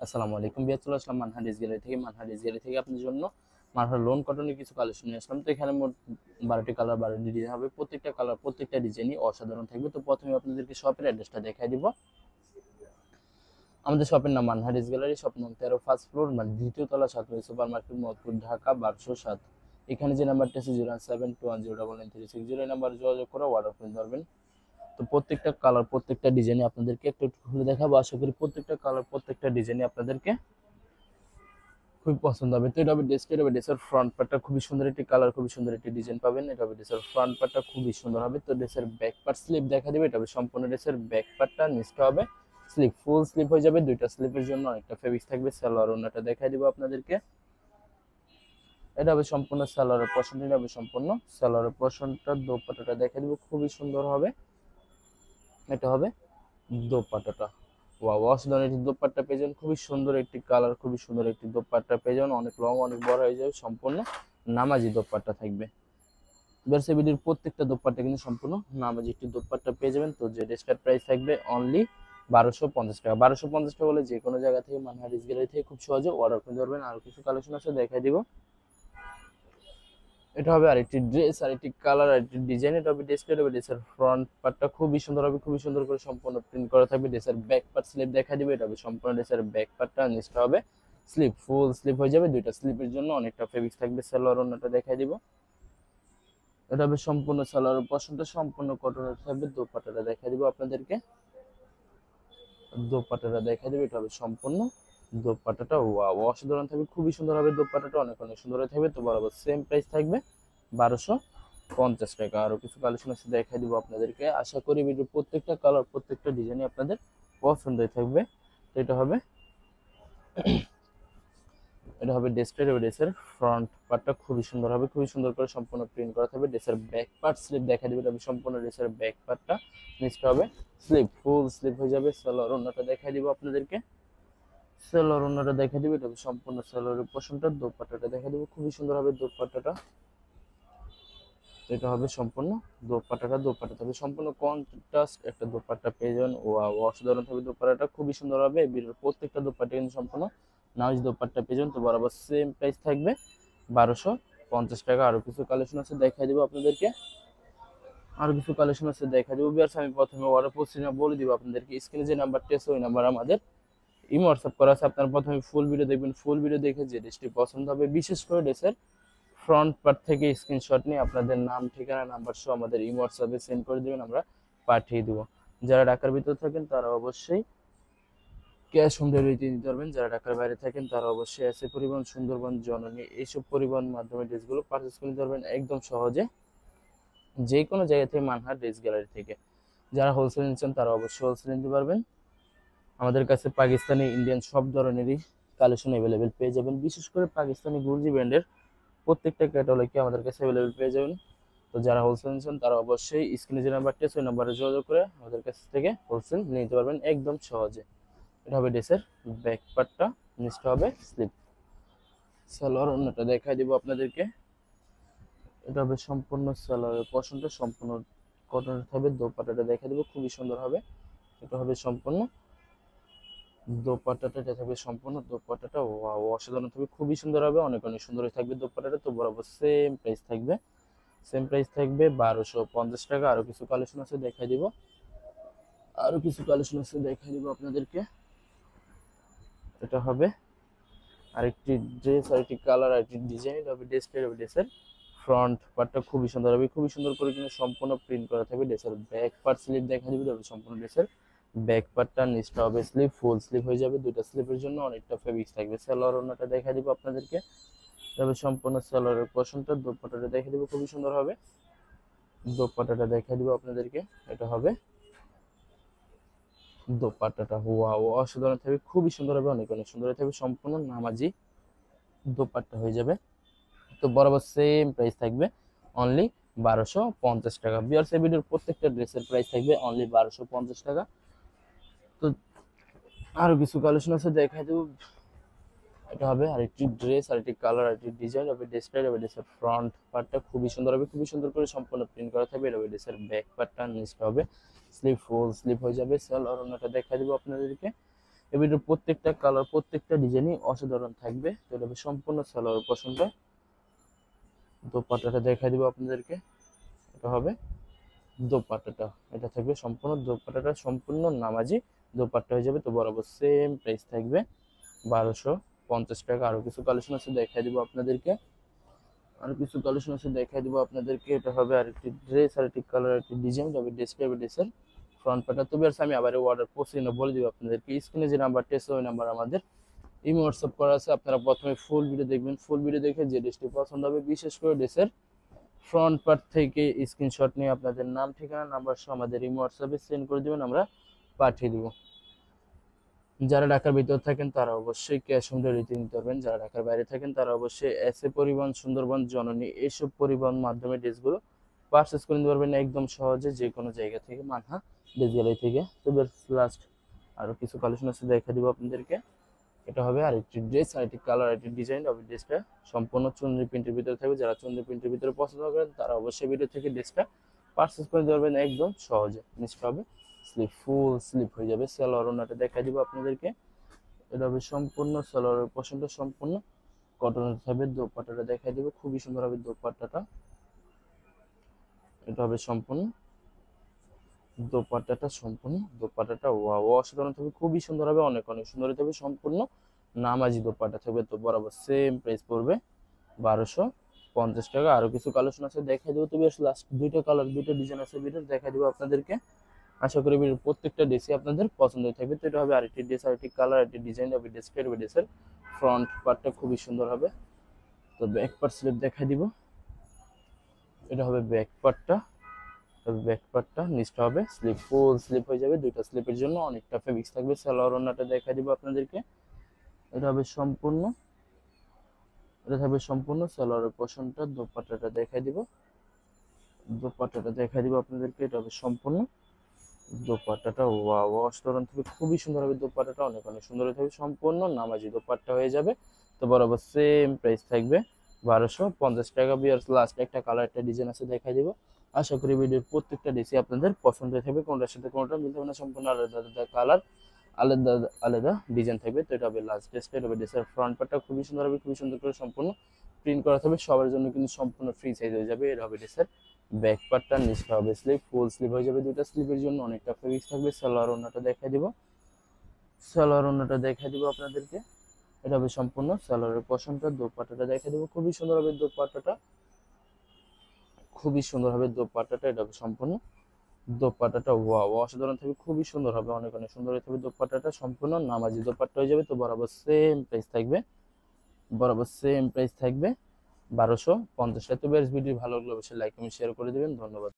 আসসালামু আলাইকুম বিয়ার, চলে আসলাম মানহা ড্রেস গ্যালারি থেকে আপনার জন্য মানহা লোন কটনের কিছু কালেকশন নিয়ে আসলাম। তো এখানে মোট 12টি কালার, 12টি ডিজাইন হবে। প্রত্যেকটা কালার, প্রত্যেকটা ডিজাইনই অসাধারণ থাকবে। তো প্রথমে আপনাদেরকে শপের অ্যাড্রেসটা দেখাই দিব। আমাদের শপের নাম মানহা ড্রেস গ্যালারি, শপ নং 13, ফার্স্ট ফ্লোর, মানে দ্বিতীয় তলা, সাতবাড়ি সুপার মার্কেট, মদপুর, ঢাকা 1207। এখানে যে নাম্বারটা আছে 072109936, এই নাম্বারে যোগাযোগ করে অর্ডার করে ধরবেন। তো প্রত্যেকটা কালার, প্রত্যেকটা ডিজাইনে আপনাদেরকে একটু একটু খুলে দেখাবো। আশা করি প্রত্যেকটা কালার, প্রত্যেকটা ডিজাইনে আপনাদেরকে খুবই পছন্দ হবে। তো এটা হবে ড্রেসটা, এটা হবে ড্রেসের ফ্রন্ট পার্টটা, খুবই সুন্দর একটি কালার, খুবই সুন্দর একটি ডিজাইন পাবেন। এটা হবে ড্রেসের ফ্রন্ট পার্টটা, খুবই সুন্দর হবে। তো ড্রেসের ব্যাক পার্ট স্লিপ দেখা দিবে। এটা হবে সম্পূর্ণ ড্রেসের ব্যাক পার্টটা, নিচটা হবে স্লিপ, ফুল স্লিপ হয়ে যাবে। দুইটা স্লিপের জন্য অনেকটা ফেব্রিক্স থাকবে। সালোয়ার ওড়নাটা দেখাই দিব আপনাদেরকে। এটা হবে সম্পূর্ণ সালোয়ারের পোরশন, এটা হবে সম্পূর্ণ সালোয়ারের পোরশনটা। দোপাট্টাটা দেখাই দিব, খুবই সুন্দর হবে। এটা হবে দোপাট্টাটা। ওয়াও, অসাধারণ একটি দোপাট্টা পেয়ে যাবেন। খুবই সুন্দর একটি কালার, খুবই সুন্দর একটি দোপাট্টা পেয়ে যাবেন। অনেক লং, অনেক বড় হয়ে যাবে। সম্পূর্ণ নামাজি দোপাট্টা থাকবে। ভিডিওর প্রত্যেকটা দোপাট্টা কিন্তু সম্পূর্ণ নামাজি একটি দোপাট্টা পেয়ে যাবেন। তো যে ড্রেসটার প্রাইস থাকবে অনলি 1250 টাকা। 1250 টাকা বলে যে কোনো জায়গা থেকে, মানহা ড্রেস গ্যালারি থেকে খুব সহজে অর্ডার করে ধরবেন। আর কিছু কালেকশন আছে, দেখাই দিব। এটা হবে আরেকটি ড্রেস, আরেকটি কালার, আরেকটি ডিজাইন। এটা হবে ড্রেসটা, এটা হবে ড্রেসের ফ্রন্ট পার্টটা, খুবই সুন্দর হবে, খুবই সুন্দর করে সম্পূর্ণ প্রিন্ট করা থাকবে। ড্রেসের ব্যাক পার্ট স্লিপ দেখা দিবে। এটা হবে সম্পূর্ণ ড্রেসের ব্যাক পার্টটা, নিচটা হবে স্লিপ, ফুল স্লিপ হয়ে যাবে। দুইটা স্লিপের জন্য অনেকটা ফেব্রিক্স থাকবে। সালোয়ার ওড়নাটা দেখাই দিব। এটা হবে সম্পূর্ণ সালোয়ার পোরশনটা, সম্পূর্ণ কটনের থাকবে। দোপাট্টাটা দেখাই দিব আপনাদেরকে। দোপাট্টাটা দেখাই দিব। এটা হবে সম্পূর্ণ দোপাট্টাটা। ওয়াও, অসাধারণ থাকবে, খুবই সুন্দর হবে। দোপাট্টাটা অনেক অনেক সুন্দর থাকবে। তো বরাবর সেম প্রাইস থাকবে 1250 টাকা। আরো কিছু কালেকশন আছে, দেখাই দিব আপনাদেরকে। আশা করি ভিডিওর প্রত্যেকটা কালার, প্রত্যেকটা ডিজাইনই আপনাদের পছন্দই থাকবে। তো এটা হবে ড্রেসটা, এটা হবে ড্রেসের ফ্রন্ট পার্টটা, খুবই সুন্দর হবে, খুবই সুন্দর করে সম্পূর্ণ প্রিন্ট করা থাকবে। ড্রেসের ব্যাক পার্ট স্লিপ দেখা দিবে। এটা হবে সম্পূর্ণ ড্রেসের ব্যাক পার্টটা, নিচটা হবে স্লিপ, ফুল স্লিপ হয়ে যাবে। সালোয়ার ওড়নাটা দেখাই দিব আপনাদেরকে। সালোয়ার ওড়নাটা দেখা দিবে। এটা হবে সম্পূর্ণ সালোয়ারের পোরশনটা। দোপাট্টাটা দেখা দিব, খুবই সুন্দর হবে দোপাট্টাটা। এটা হবে সম্পূর্ণ দোপাট্টাটা। দোপাট্টাটা হবে সম্পূর্ণ কন্ট্রাস্ট একটা দোপাট্টা পেয়ে যাবেন। ওয়াও, অসাধারণ হবে দোপাট্টাটা, খুবই সুন্দর হবে। ভিডিওর প্রত্যেকটা দোপাট্টা কিন্তু সম্পূর্ণ নাইস দোপাট্টা পেয়ে যাবেন। তো বরাবর সেম প্রাইস থাকবে 1250 টাকা। আরো কিছু কালেকশন আছে, দেখাই দিব আপনাদেরকে। আরো কিছু কালেকশন আছে, দেখাই দিব। ভিউয়ার্স, আমি প্রথমে অর্ডার প্রসিডিউর বলে দিব আপনাদেরকে। স্ক্রিনে যে নাম্বারটি আছে, ওই নাম্বার আমাদের ইমো হোয়াটসঅ্যাপ করা আছে। আপনারা প্রথমে ফুল ভিডিও দেখবেন। ফুল ভিডিও দেখে যে ড্রেসটি পছন্দ হবে, বিশেষ করে ড্রেসের ফ্রন্ট পার্ট থেকে স্ক্রিনশট নিয়ে আপনাদের নাম, ঠিকানা, নাম্বার সহ আমাদের ইমো হোয়াটসঅ্যাপে সেন্ড করে দেবেন, আমরা পাঠিয়ে দেবো। যারা ঢাকার ভিতরে থাকেন তারা অবশ্যই ক্যাশ হোম ডেলিভারিতে নিতে পারবেন। যারা ঢাকার বাইরে থাকেন তারা অবশ্যই এসে পরিবহন, সুন্দরবন, জননী, এইসব পরিবহন মাধ্যমে ড্রেসগুলো পারচেস করে নিতে পারবেন একদম সহজে, যে কোনো জায়গা থেকে, মানহা ড্রেস গ্যালারি থেকে। যারা হোলসেল নিচ্ছেন তারা অবশ্যই হোলসেল নিতে পারবেন। আমাদের কাছে পাকিস্তানি, ইন্ডিয়ান সব ধরনেরই কালেকশন অ্যাভেলেবেল পেয়ে যাবেন। বিশেষ করে পাকিস্তানি গুরজি ব্র্যান্ডের প্রত্যেকটা ক্যাটালগই আমাদের কাছে অ্যাভেলেবেল পেয়ে যাবেন। তো যারা হোলসেল নিচ্ছেন তারা অবশ্যই স্ক্রিনে যে নাম্বারটি আছে, ওই নাম্বারে যোগাযোগ করে আমাদের কাছ থেকে হোলসেল নিতে পারবেন একদম সহজে। এটা হবে ড্রেসের ব্যাক পার্টটা, নিচটা হবে স্লিপ। সালোয়ার ওড়নাটা দেখাই দিব আপনাদেরকে। এটা হবে সম্পূর্ণ সালোয়ারের পোরশনটা, সম্পূর্ণ কটনের থাকবে। দোপাট্টাটা দেখাই দিব, খুবই সুন্দর হবে। এটা হবে সম্পূর্ণ দোপাট্টাটা, এটা থাকবে সম্পূর্ণ দোপাট্টাটা। ওয়াও, অসাধারণ থাকবে, খুবই সুন্দর হবে, অনেক অনেক সুন্দর থাকবে দোপাট্টাটা। তো বরাবর সেম প্রাইস থাকবে, সেম প্রাইস থাকবে 1250 টাকা। আরো কিছু কালেকশন আছে, দেখাই দিব। আরো কিছু কালেকশন আছে, দেখাই দিব আপনাদেরকে। এটা হবে আরেকটি ড্রেস, আরেকটি কালার, আরেকটি ডিজাইন হবে। ড্রেসটা হবে ড্রেসের ফ্রন্ট পার্টটা, খুবই সুন্দর হবে, খুবই সুন্দর করে কিন্তু সম্পূর্ণ প্রিন্ট করা থাকবে। ড্রেসের ব্যাক পার্ট স্লিপ দেখা দিবে। হবে সম্পূর্ণ ড্রেসের ব্যাক পার্টটা, নিচটা হবে স্লিপ, ফুল স্লিপ হয়ে যাবে। দুইটা স্লিপের জন্য অনেকটা ফেব্রিক্স থাকবে। সালোয়ার ওড়নাটা দেখা দিব আপনাদেরকে। তবে সম্পূর্ণ সালোয়ারের পোরশনটা। দোপাট্টাটা দেখে দিব, খুবই সুন্দর হবে। দোপাট্টাটা দেখা দিব আপনাদেরকে। এটা হবে দোপাট্টাটা। ওয়াও, অসাধারণ থাকবে, খুবই সুন্দর হবে, অনেক অনেক সুন্দর থাকবে। সম্পূর্ণ নামাজি দোপাট্টা হয়ে যাবে। তো বরাবর সেম প্রাইস থাকবে অনলি 1250 টাকা। বিয়ার্স, এই ভিডিওর প্রত্যেকটা ড্রেসের প্রাইস থাকবে অনলি 1250 টাকা। তো আরো কিছু কালেকশন আছে, দেখাই দেবো। এটা হবে আরেকটি ড্রেস, আরেকটি কালার, আরেকটি ডিজাইন হবে। ড্রেসটা হবে ড্রেসের ফ্রন্ট পার্টটা, খুবই সুন্দর হবে, খুবই সুন্দর করে সম্পূর্ণ প্রিন্ট করা থাকবে। এটা হবে ড্রেসের ব্যাক পার্টটা, নিচটা হবে স্লিপ, ফুল স্লিপ হয়ে যাবে। সালোয়ার ওড়নাটা দেখাই দেবো আপনাদেরকে। এই ভিডিওর প্রত্যেকটা কালার প্রত্যেকটা ডিজাইনই অসাধারণ থাকবে। তো এটা হবে সম্পূর্ণ সালোয়ার পোর্শনটা। দোপাট্টাটা দেখাই দিব আপনাদেরকে। এটা হবে দোপাট্টাটা, এটা থাকবে সম্পূর্ণ দোপাট্টাটা সম্পূর্ণ নামাজি দোপাট্টা হয়ে যাবে। তো বরাবর সেম প্রাইস থাকবে 1250 টাকা। আরো কিছু কালেকশন আছে দেখাই দিব আপনাদেরকে, আপনাদেরকে। এটা হবে আরেকটি ড্রেস, আরেকটি কালার, আরেকটি ডিজাইন হবে ড্রেসের ফ্রন্ট পার্টটা। তবে আমি আবার অর্ডার প্রসেসিং বলে দিব আপনাদেরকে। স্ক্রিনে যে নাম্বারটা আছে ওই নাম্বার আমাদের ইমো হোয়াটসঅ্যাপ করা আছে। আপনারা প্রথমে ফুল ভিডিও দেখবেন, ফুল ভিডিও দেখে যে ড্রেসটি পছন্দ হবে, বিশেষ করে ড্রেসের ফ্রন্ট পার্ট থেকে স্ক্রিনশট নিয়ে আপনাদের নাম, ঠিকানা, নাম্বার সহ আমাদের ইমো হোয়াটসঅ্যাপে সেন্ড করে দিবেন, আমরা পাঠিয়ে দিব। যারা ঢাকার ভিতর থাকেন তারা অবশ্যই ক্যাশ অন ডেলিভারিতে নিতে পারবেন। যারা ঢাকার বাইরে থাকেন তারা অবশ্যই এসএ পরিবহন, সুন্দরবন, জননী এইসব পরিবহন মাধ্যমে ড্রেসগুলো পারচেস করে নিতে পারবেন একদম সহজে, যে কোনো জায়গা থেকে, মানহা ড্রেস গ্যালারি থেকে। তো লাস্ট আরো কিছু কালেকশন আছে দেখা দিব আপনাদেরকে। এটা হবে আরেকটি ড্রেস, আরেকটি কালার, আরেকটি ডিজাইন হবে। ড্রেসটা সম্পূর্ণ চুনরি প্রিন্টের ভিতরে থাকবে। যারা চুনরি প্রিন্টের ভিতরে পছন্দ করেন তারা অবশ্যই ভিডিও থেকে ড্রেসটা পারচেস করে নিতে পারবেন একদম সহজে। নিচটা হবে স্লিপ, ফুল স্লিপ হয়ে যাবে। সালোয়ার ওনাটা দেখা দিব আপনাদেরকে। এটা হবে সম্পূর্ণ সালোয়ারের পোর্শনটা সম্পূর্ণ কটনের থাকবে। দোপাট্টাটা দেখা দিব, খুবই সুন্দর হবে দোপাট্টাটা। এটা হবে সম্পূর্ণ দোপাট্টাটা ওয়াও অসাধারণ থাকবে, খুবই সুন্দর হবে, অনেক অনেক সুন্দর থাকবে। সম্পূর্ণ নামাজি দোপাট্টা থাকবে। তো বরাবর সেম প্রাইস পড়বে 1250 টাকা। আরো কিছু কালেকশন আছে দেখাই দেবো। তবে লাস্ট দুইটা কালার, দুইটা ডিজাইন আছে ভিডিও দেখাই দিব আপনাদেরকে। আশা করি প্রত্যেকটা ড্রেসই আপনাদের পছন্দ থাকবে। তো এটা হবে আরেকটি ড্রেস, আরেকটি কালার, আরেকটি ডিজাইন হবে। ড্রেসের ফ্রন্ট পার্টটা খুবই সুন্দর হবে। তো ব্যাক পার্ট স্লিপ দেখাই দিব। এটা হবে ব্যাক পার্টটা, নিচটা হবে স্লিপ, ফুল স্লিপ হয়ে যাবে। দুইটা স্লিপের জন্য অনেকটা ফেব্রিক্স থাকবে। সালোয়ার ওড়নাটা দেখাই দিব আপনাদেরকে। এটা হবে সম্পূর্ণ, এটা থাকবে সম্পূর্ণ সালোয়ারের পোর্শনটা। দোপাট্টাটা দেখাই দিব আপনাদেরকে। এটা হবে সম্পূর্ণ দোপাট্টাটা ওয়াও অসাধারণ থাকবে, খুবই সুন্দর হবে দোপাট্টাটা, অনেক অনেক সুন্দর থাকবে। সম্পূর্ণ নামাজি দোপাট্টা হয়ে যাবে। তো বরাবর সেম প্রাইস থাকবে 1250 টাকা। বিয়ার্স লাস্ট একটা কালার, একটা ডিজাইন আছে দেখাই দিব। আশা করি ভিডিওর প্রত্যেকটা ডিজাইন আপনাদের পছন্দ থাকবে, কোনটার সাথে কোনটা মিলতে হবে না, সম্পূর্ণ আলাদা আলাদা কালার, আলাদা আলাদা ডিজাইন থাকবে। তো এটা হবে লাস্ট ড্রেসটা। এটা হবে ড্রেসের ফ্রন্ট পার্টটা খুবই সুন্দর হবে, খুবই সুন্দর করে সম্পূর্ণ প্রিন্ট করা থাকবে। সবার জন্য কিন্তু সম্পূর্ণ ফ্রি সাইজ হয়ে যাবে। এটা হবে ড্রেসের ব্যাক পার্টটা, নিচটা হবে স্লিপ, ফুল স্লিপ হয়ে যাবে। দুইটা স্লিপের জন্য অনেকটা ফেব্রিক্স থাকবে। সালোয়ার ওড়নাটা দেখাই দিব আপনাদেরকে। এটা হবে সম্পূর্ণ সালোয়ারের পোর্শনটা। দোপাট্টাটা দেখাই দিব, খুবই সুন্দর হবে দোপাট্টাটা, এটা হবে সম্পূর্ণ দোপাট্টাটা ওয়াও অসাধারণ থাকবে, খুবই সুন্দর হবে, অনেক অনেক সুন্দর থাকবে দোপাট্টাটা। সম্পূর্ণ নামাজি দোপাট্টা হয়ে যাবে। তো বরাবর সেম প্রাইস থাকবে, 1250 টাকা। তো বেশ ভিডিও ভালো লাগলে অবশ্যই লাইক এবং শেয়ার করে দিবেন। ধন্যবাদ।